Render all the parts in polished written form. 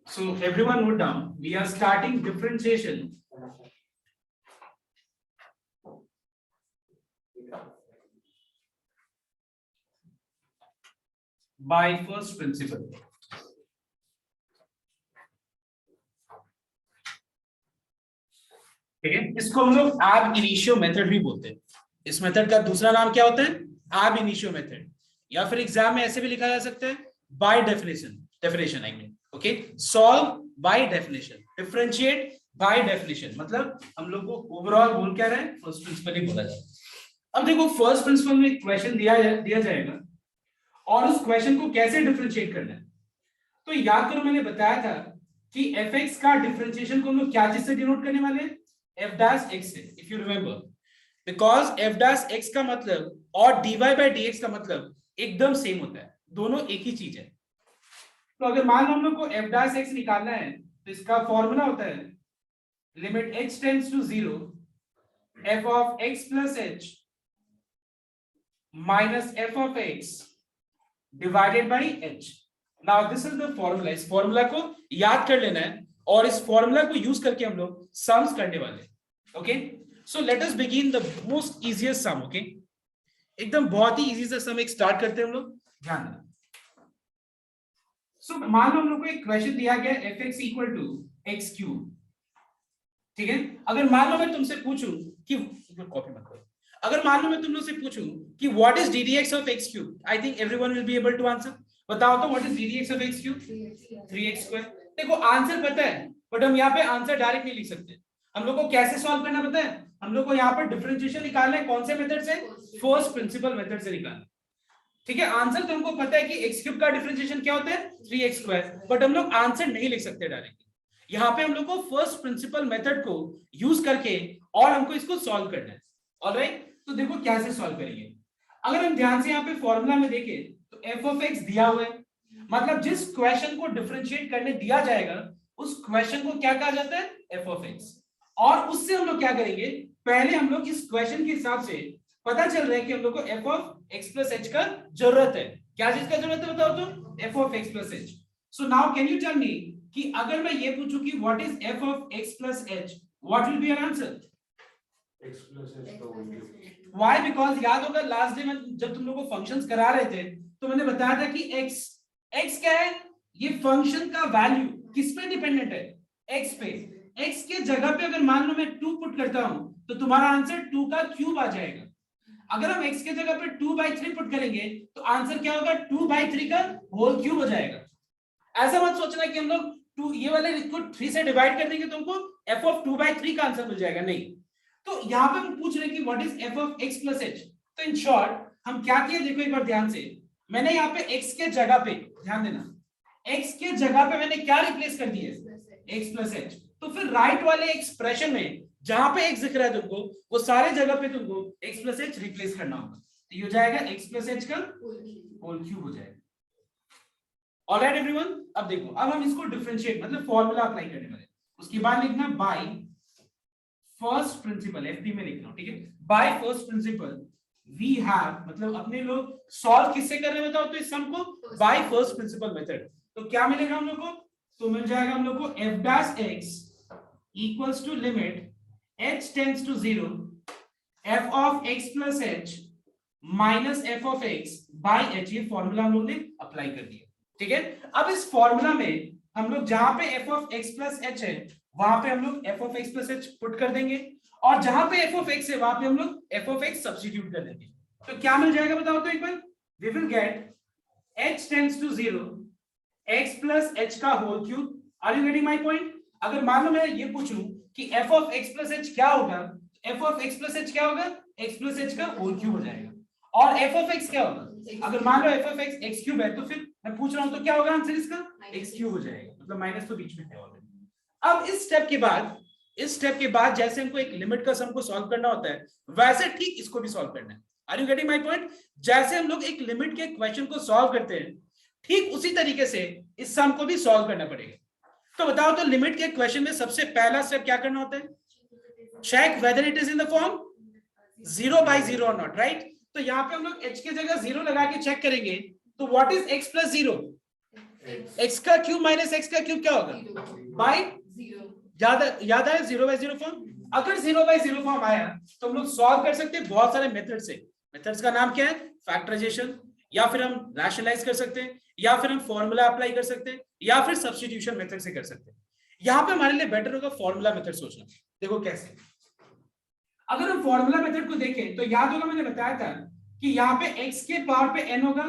So everyone note down, we are starting differentiation by first principle. ठीक है, इसको हम लोग ab initio मेथड भी बोलते हैं। इस मेथड का दूसरा नाम क्या होता है? ab initio मेथड, या फिर एग्जाम में ऐसे भी लिखा जा सकता है by definition I mean. Okay, solve by definition, differentiate by definition, मतलब हम लोग को ओवरऑल बोल क्या रहे हैं, फर्स्ट प्रिंसिपल ही बोला जाए। अब देखो फर्स्ट प्रिंसिपल में एक क्वेश्चन दिया जाएगा और उस क्वेश्चन को कैसे डिफरेंशिएट करना है। तो याद करो मैंने बताया था कि fx का डिफरेंशिएशन को हम लोग क्या चीज से डिनोट करने वाले हैं, f dash x से, if you remember, because f dash x का मतलब और dy by dx का मतलब एकदम सेम होता है, दोनों एक ही चीज है। तो अगर मान लो हम लोग को f dash x निकालना है तो इसका फॉर्मूला होता है limit h tends to 0 f of x plus h minus f of x divided by h. Now this is the formula, इस फॉर्मूला को याद कर लेना है और इस फॉर्मूला को यूज करके हम लोग सम्स करने वाले हैं। Okay, so let us begin the most easiest sum. Okay, एकदम बहुत ही इजी सा सम एक स्टार्ट करते हैं हम लोग, ध्यान देना। सो मान लो हम लोग को एक क्वेश्चन दिया गया fx equal to x cube, ठीक है। अगर मान लो मैं तुमसे पूछूं कि कॉपी मत करो, अगर मान लो मैं तुम लोग से पूछूं कि what is ddx of x cube, I think everyone will be able to answer. बताओ तो what is ddx of x cube? 3x square. देखो आंसर पता है बट हम यहाँ पे आंसर डायरेक्ट नहीं लिख सकते, हम लोग को कैसे सॉल्व करना पता है, हम लोग को यहाँ पर डिफरेंशिएशन निकालना है कौन से मेथड से, फर्स्ट प्रिंसिपल मेथड से निकालना। ठीक है, आंसर तुमको पता है कि x क्यूब का डिफरेंशिएशन क्या होता है 3x स्क्वायर, बट हम लोग आंसर नहीं लिख सकते डायरेक्ट। यहाँ पे हम लोग को फर्स्ट प्रिंसिपल मेथड को यूज करके और हमको इसको सॉल्व करना है। ऑलराइट, तो देखो कैसे सॉल्व करेंगे। अगर हम ध्यान से यहाँ पे फॉर्मूला में देखें तो f of x दिया हुआ है, मतलब जिस क्वेश्चन को डिफरेंशिएट करने दिया जाएगा उस क्वेश्चन को क्या कहा जाता है, f of x। और उससे हम लोग क्या करेंगे, पहले हम लोग इस क्वेश्चन के हिसाब से पता चल रहा है कि हम लोग को f of x plus h का जरूरत है। क्या चीज का जरूरत है बताओ तो, f of x plus h। So now can you tell me कि अगर मैं ये पूछूं कि what is f of x plus h, what will be your answer? x plus h का होल क्यूब। व्हाई? बिकॉज याद होगा लास्ट डे में जब तुम लोग को फंक्शंस करा रहे थे तो मैंने बताया था कि x क्या है, ये फंक्शन का वैल्यू किस पे डिपेंडेंट है, x पे। x के जगह पे अगर मान लो मैं 2 पुट करता हूं तो तुम्हारा आंसर 2 का क्यूब आ जाएगा। अगर हम x के जगह पे 2/3 पुट करेंगे तो आंसर क्या होगा, 2/3 का होल क्यूब हो जाएगा। ऐसा मत सोचना कि हम लोग 2 ये वाले को 3 से डिवाइड कर देंगे तुमको f of 2/3 का आंसर मिल जाएगा, नहीं। तो यहाँ पे हम पूछ रहे हैं कि what is f of x plus h। तो इन शॉर्ट हम क्या किए, देखो एक बार ध्यान से, मैंने यहाँ पे x के जगह पे, ध्यान देना, x के जगह पे मैंने क्या रिप्लेस कर दिया, x plus h। तो फिर राइट वाले एक्सप्रेशन में जहां पे x दिख रहा है तुमको वो सारे जगह पे तुमको x plus h रिप्लेस करना होगा, तो ये हो जाएगा x plus h का होल क्यूब हो जाएगा। ऑलराइट एवरीवन, अब देखो अब हम इसको डिफरेंशिएट मतलब फॉर्मूला अप्लाई करने वाले, उसके बाद लिखना बाय फर्स्ट प्रिंसिपल, एफपी में लिखना, ठीक है। By first principle we have, मतलब अपने लोग सॉल्व किससे कर रहे हैं बताओ तो इस सम को, बाय फर्स्ट प्रिंसिपल मेथड। तो क्या मिलेगा हम लोग को, तो मिल जाएगा हम लोग को f dash x equals to limit h tends to 0 f of x plus h minus f of x by h। ये फॉर्मूला हम लोग ने अप्लाई कर दिया, ठीक है। अब इस फॉर्मूला में हम लोग जहां पे f of x plus h है वहां पे हम लोग f of x plus h put कर देंगे और जहां पे f of x है वहां पे हम लोग f of x सब्स्टिट्यूट कर देंगे। तो क्या मिल जाएगा बताओ तो एक बार, we will get h tends to 0 x plus h का whole cube. Are you getting my point? अगर मान लो मैं ये पूछूं कि f of x plus h क्या होगा, f of x plus h क्या होगा, x plus h का होल क्यूब हो जाएगा। और f of x क्या होगा, अगर मान लो f of x x cube है तो फिर मैं पूछ रहा हूं तो क्या होगा आंसर इसका, x क्यूब हो जाएगा, मतलब माइनस तो बीच में है ऑलरेडी। अब इस स्टेप के बाद जैसे हमको एक लिमिट का सम को सॉल्व करना होता है वैसे ठीक इसको भी सॉल्व करना है। Are you getting my point? जैसे हम लोग एक लिमिट के क्वेश्चन को सॉल्व करते हैं ठीक उसी तरीके से इस सम को भी सॉल्व करना पड़ेगा। तो बताओ तो लिमिट के क्वेश्चन में सबसे पहला स्टेप क्या करना होता है, check whether it is in the form 0/0 और नॉट, राइट। तो यहाँ पे हम लोग h के जगह 0 लगा के चेक करेंगे तो what is x plus 0, x का क्यूब माइनस x का क्यूब क्या होगा बाय याद है 0/0 फॉर्म। अगर 0/0 फॉर्म आया तो हम लोग सॉल्व कर सकते हैं बहुत सारे मेथड से। मेथड्स का नाम क्या है फैक्टराइजेशन, या फिर हम रैशनलाइज कर सकते हैं, या फिर हम फॉर्मूला अप्लाई कर सकते हैं, या फिर सब्स्टिट्यूशन मेथड से कर सकते हैं। यहाँ पे हमारे लिए बेटर होगा फॉर्मूला मेथड सोचना। देखो कैसे, अगर हम फॉर्मूला मेथड को देखें तो याद होगा मैंने बताया था कि यहाँ पे x के पावर पे n होगा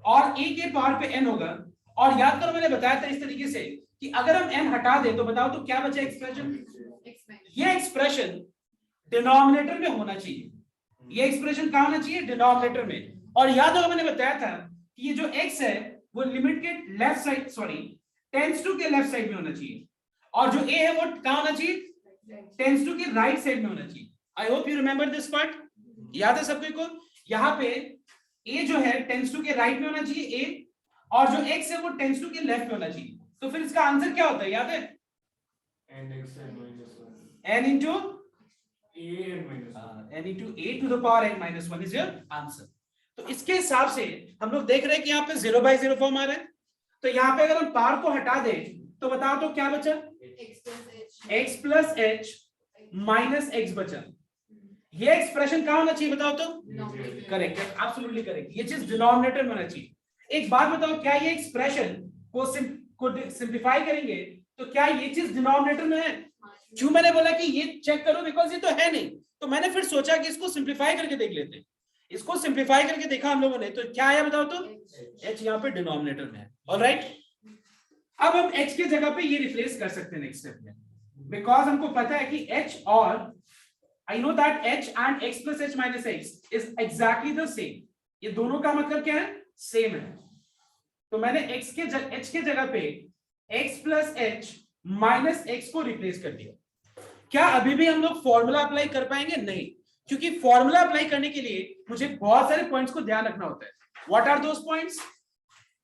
और a के पावर पे n होगा, और याद करो मैंने बताया था इस तरीके से कि अगर हम n हटा दें तो बताओ तो क्या बचे एक्सप्रेशन। ये एक्सप्रेशन डिनोमिनेटर में होना चाहिए, ये एक्सप्रेशन कहां होना चाहिए डिनोमिनेटर में। और याद होगा मैंने बताया था कि ये जो x है वो लिमिट के लेफ्ट साइड टेंस टू के लेफ्ट साइड में होना चाहिए, और जो a है वो कहां होना चाहिए टेंस टू के राइट साइड में होना चाहिए। आई hope you remember this part, याद है सबको को। यहाँ पे a जो है टेंस टू के राइट में होना चाहिए a, और जो x है वो टेंस टू के लेफ्ट में होना चाहिए। तो फिर इसका आंसर क्या होता है याद है n into n into a to the power n minus 1 is your answer। तो इसके हिसाब से हम लोग देख रहे हैं कि यहाँ पे 0/0 फॉर्म आ रहा है, तो यहाँ पे अगर हम पावर को हटा दें तो बताओ तो क्या बचा x plus h minus x बचा। ये एक्सप्रेशन कहां होना चाहिए बताओ तो करेक्ट, एब्सोल्युटली करेक्ट, ये चीज डिनोमिनेटर में होना चाहिए। एक बात बताओ, क्या ये एक्सप्रेशन को सिंप्लीफाई करेंगे तो क्या ये चीज डिनोमिनेटर में है? क्यों मैंने बोला कि ये चेक करो, बिकॉज ये तो है नहीं, तो मैंने फिर सोचा कि इसको सिंप्लीफाई करके देख लेते हैं। इसको सिंप्लीफाई करके देखा हम लोगों ने, तो क्या है बताओ तो h यहाँ पे डिनोमिनेटर में है। ऑलराइट, अब हम h के जगह पे ये रिप्लेस कर सकते हैं नेक्स्ट स्टेप में, बिकॉज हमको पता है कि h और I know that h and x plus h minus x is exactly the same। ये दोनों का मतलब क्या है सेम है, तो मैंने h के जगह पे x plus h minus x को रिप्लेस कर दिया। क्या अभी भी हम लोग फॉर्मूला अप्लाई कर पाएंगे? नहीं, क्योंकि फॉर्मूला अप्लाई करने के लिए मुझे बहुत सारे पॉइंट्स को ध्यान रखना होता है। What are those points?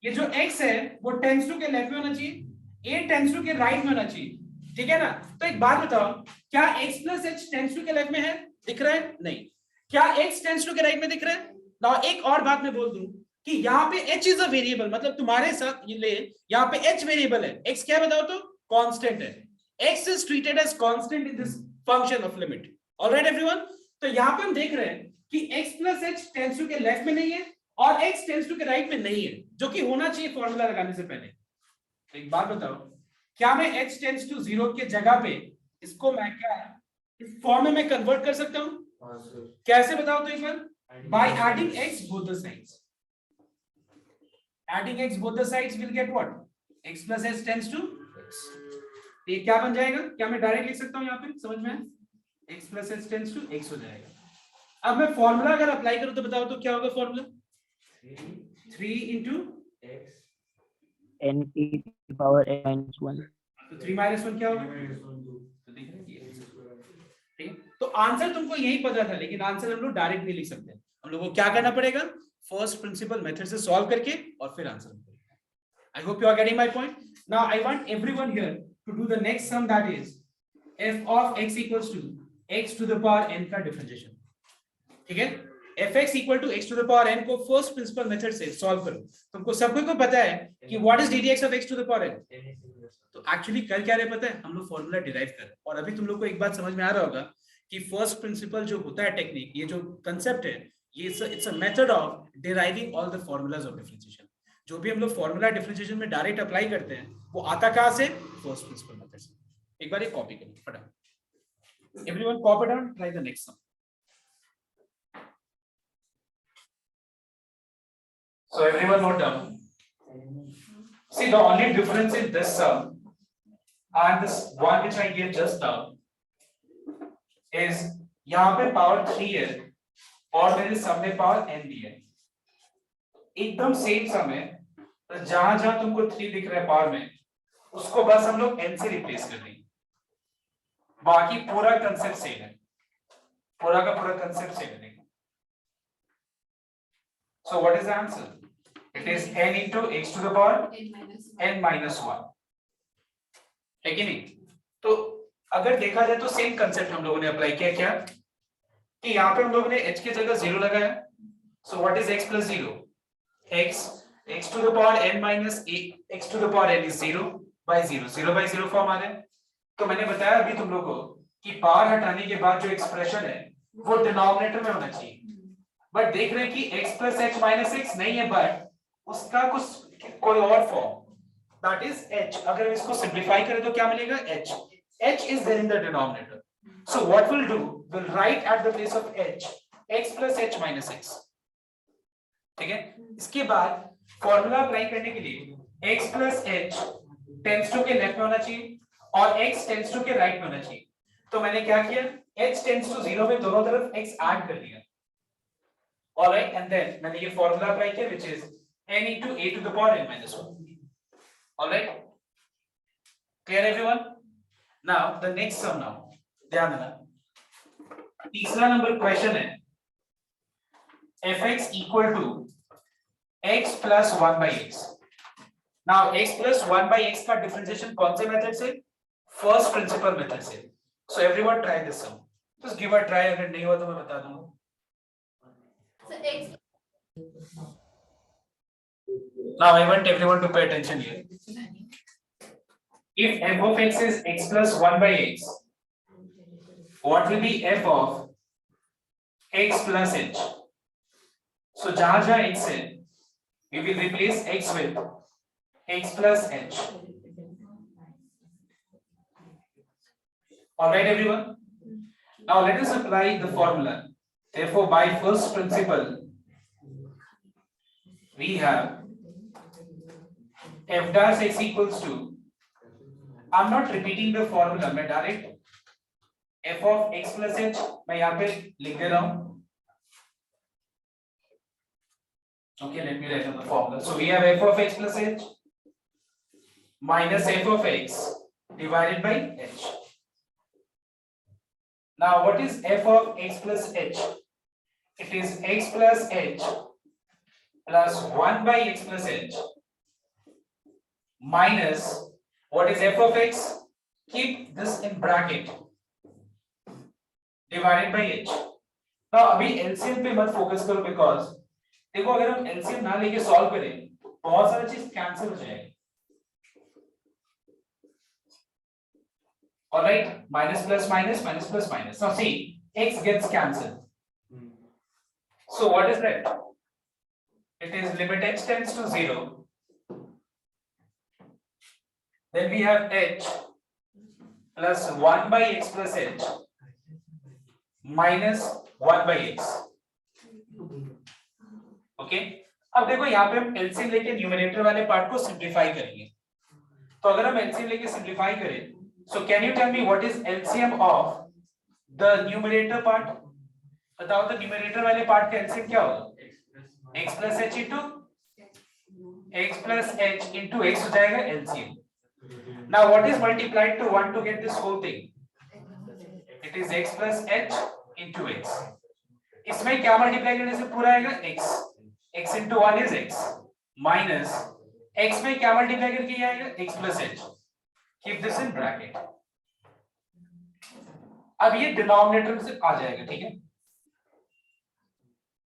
ये जो x है वो टेंस टू के लेफ्ट में होना चाहिए, a टेंस टू के राइट में होना चाहिए, ठीक है ना। तो एक बात बताओ, क्या x plus h tends to के लेफ्ट में है? दिख रहा है? नहीं। क्या x टेंस टू के राइट में दिख रहा है? ना। एक और बात मैं बोल दूं कि यहाँ पे h इज अ वेरिएबल, मतलब तुम्हारे साथ ये ले, यहाँ पे h वेरिएबल है, x क्या बताओ तो कांस्टेंट है। x is treated as constant in this function of limit. Alright everyone, तो यहाँ पे हम देख रहे हैं कि x plus h tends to के लेफ्ट में नहीं है और x टेंस टू के राइट में नहीं है, जो कि होना चाहिए फॉर्मूला लगाने से पहले। तो एक बात बताओ, क्या मैं h टेंस टू 0 के जगह पे इसको मैं क्या इस फॉर्म में मैं कन्वर्ट कर सकता हूं? कैसे बताओ तो एक बार? By adding x both the sides. Adding x both the sides will get what? x plus h tends to x। ये क्या बन जाएगा? क्या मैं डायरेक्ट लिख सकता हूं यहाँ पे? समझ में? x plus h tends to x हो जाएगा। अब मैं फॉर्मूला अगर अप्लाई करूं तो बताओ तो क्या होगा formula? 3 into x n e to the power n minus 1। तो 3 minus 1 क्या होगा? ठीक है, तो आंसर तुमको यही पता था, लेकिन आंसर हम लोग डायरेक्ट नहीं लिख सकते। हम लोगों को क्या करना पड़ेगा? फर्स्ट प्रिंसिपल मेथड से सॉल्व करके और फिर आंसर निकालना। I hope you are getting my point. Now I want everyone here to do the next sum, that is f of x equals to x to the power n का differentiation. ठीक है, fx equal to x to the power n को first principle method से solve करो। तुमको सबको को पता है कि what is ddx of x to the power n। तो एक्चुअली कर क्या रहे पता है? हम लोग फॉर्मूला डिराइव कर रहे हैं। और अभी तुम लोग को एक बात समझ में आ रहा होगा कि फर्स्ट प्रिंसिपल जो होता है टेक्निक, ये जो कंसेप्ट है, ये it's a method of deriving all the formulas of differentiation. जो भी हम लोग फॉर्मूला डिफरेंशिएशन में डायरेक्ट अप्लाई करते हैं वो आता कहां से? फर्स्ट प्रिंसिपल मेथड से। एक बार ये कॉपी करिए फटाफट। Everyone copy down, try the next some. So everyone note down. See, the only difference in this sum and this one which I gave just now is यहाँ पे power 3 है और मेरे सम में पावर n दी है। एकदम सेम सम है, तो जहां जहां तुमको 3 दिख रहा है पावर में, उसको बस हम लोग n से रिप्लेस कर देंगे। बाकी पूरा कंसेप्ट सेम है, पूरा का पूरा कंसेप्ट सेम है। So what is the answer? It is n into x to the power n minus 1, है कि नहीं? तो अगर देखा जाए तो सेम कंसेप्ट हम लोगों ने अप्लाई किया। क्या कि यहाँ पे हम लोगों ने h की जगह 0 लगाया। So what is x plus 0? x x to the power n minus a x to the power n is 0 by 0 0 by 0 form आ रहा है। तो मैंने बताया अभी तुम लोगों को कि पावर हटाने के बाद जो एक्सप्रेशन है वो डिनोमिनेटर में होना चाहिए, बट देख रहे हैं कि x plus h minus x नहीं है, बट उसका कुछ कोई और फॉर्म दैट इज h। अगर इसको सिंपलीफाई करें तो क्या मिलेगा h is there in the denominator, so what we'll do, we'll write at the place of h x plus h minus x। ठीक है, इसके बाद फॉर्मूला अप्लाई करने के लिए x plus h tends to के लेफ्ट में होना चाहिए और x टेंड्स टू के राइट में होना चाहिए। तो मैंने क्या किया, h टेंड्स टू 0 में दोनों तरफ x ऐड कर दिया, ऑलराइट, एंड देन मैंने ये फॉर्मूला अप्लाई किया which is n into a to the power n minus 1। Alright, clear everyone? Now the next some, now ध्यान देना, तीसरा नंबर क्वेश्चन है fx equal to x plus 1 by x। now x plus 1 by x का differentiation कौन से method से? First principle method से। so everyone try this sum, just give a try, अगर नहीं हुआ तो मैं बता दूंगा। So x now I want everyone to pay attention here। if f of x is x plus 1 by x, what will be f of x plus h? so जहां जहां x है we will replace x with x plus h। all right everyone, now let us apply the formula। therefore by first principle we have f dash x equals to, I'm not repeating the formula, मैं direct f of x plus h मैं यहाँ पे लिख दे रहा हूँ। okay, let me write down the formula। so we have f of x plus h minus f of x divided by h। now what is f of x plus h? it is x plus h plus 1 by x plus h minus what is f of x? keep this in bracket divided by h। now अभी LCM पे मत focus करो, because देखो अगर हम LCM ना लेके solve करें बहुत सारी चीज कैंसिल हो जाएगी। alright, minus plus minus minus plus minus, now see x gets cancelled, so what is that? it is limit h tends to 0, then we have h plus 1 by x plus h minus 1 by x। Okay, अब देखो यहाँ पे हम LCM लेके numerator वाले part को simplify करेंगे। तो अगर हम एलसीएम लेके सिंपलीफाई करें, so can you tell me what is LCM of the numerator part? बताओ, तो न्यूमरेटर वाले पार्ट का एलसीएम क्या होगा? x plus h into x plus h into x हो जाएगा LCM. now what is multiplied to 1 to get this whole thing? it is x plus h into x। इसमें क्या मल्टीप्लाई करने से पूरा आएगा? x into 1 is x minus x में क्या मल्टीप्लाई करके ये आएगा? x plus h। keep this in bracket। अब ये डिनोमिनेटर से आ जाएगा, ठीक है?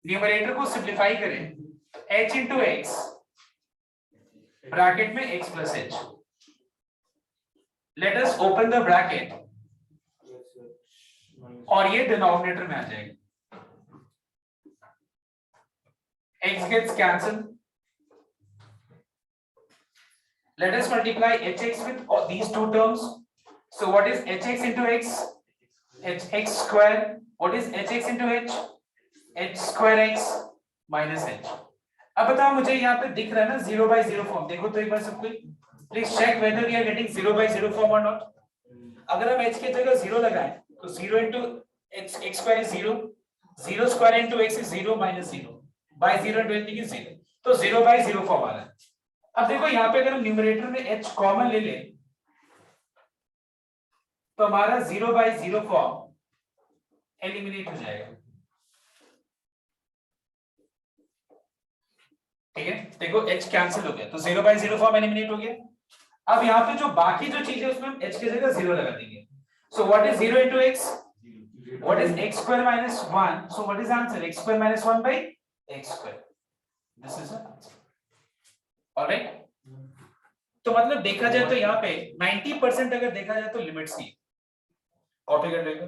न्यूमरेटर को सिंपलीफाई करें h into x ब्रैकेट में x plus h। let us open the bracket और ये डिनोमिनेटर में आ जाएगा। x gets cancelled, let us multiply hx with these two terms। so what is hx into x? hx square। what is hx into h? h square x minus h। अब बताओ मुझे यहाँ पे दिख रहा है ना 0 by 0 फॉर्म, देखो तो एक बार सबको please check whether we are getting 0 by 0 form or not। अगर हम h की जगह 0 लगाएं तो 0 into x square is 0, 0 square into x is 0 minus 0 by 0 into anything is 0, तो 0 by 0 फॉर्म आ रहा है। अब देखो यहाँ पे अगर हम न्यूमरेटर में h कॉमन ले लें तो हमारा 0 by 0 फॉर्म एलिमिनेट हो जाएगा, ठीक है? देखो h कैंसिल हो गया तो 0 by 0 फॉर्म एलिमिनेट हो गया। अब यहाँ पे जो बाकी जो चीज है उसमें हम h की जगह 0 लगा देंगे। so what is 0 into x? what is x square minus 1? so what is answer? x square minus 1 by x square। this is the answer। Alright. तो मतलब देखा जाए तो यहाँ पे 90% अगर देखा जाए तो लिमिट्स ही कॉपी कर लेगा।